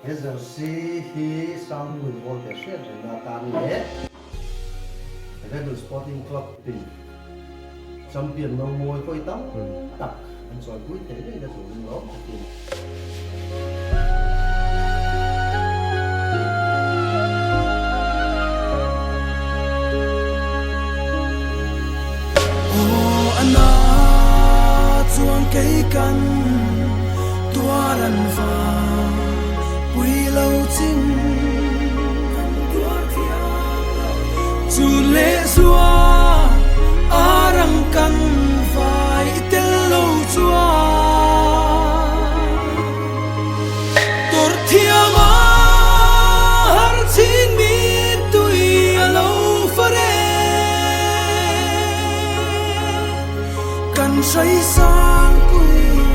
Exercise hi sang người vô để xuyên rồi là tan nhé. Cái này sporting club thì champion nó môi coi tắm tập anh soi cuối thế này là dùng nó chuang cây căn tua rần vàng quy lâu chinh chu lệ xua răng căn vai tên lâu chua tor thiang har chín mi tui lâu phare căn say sang quy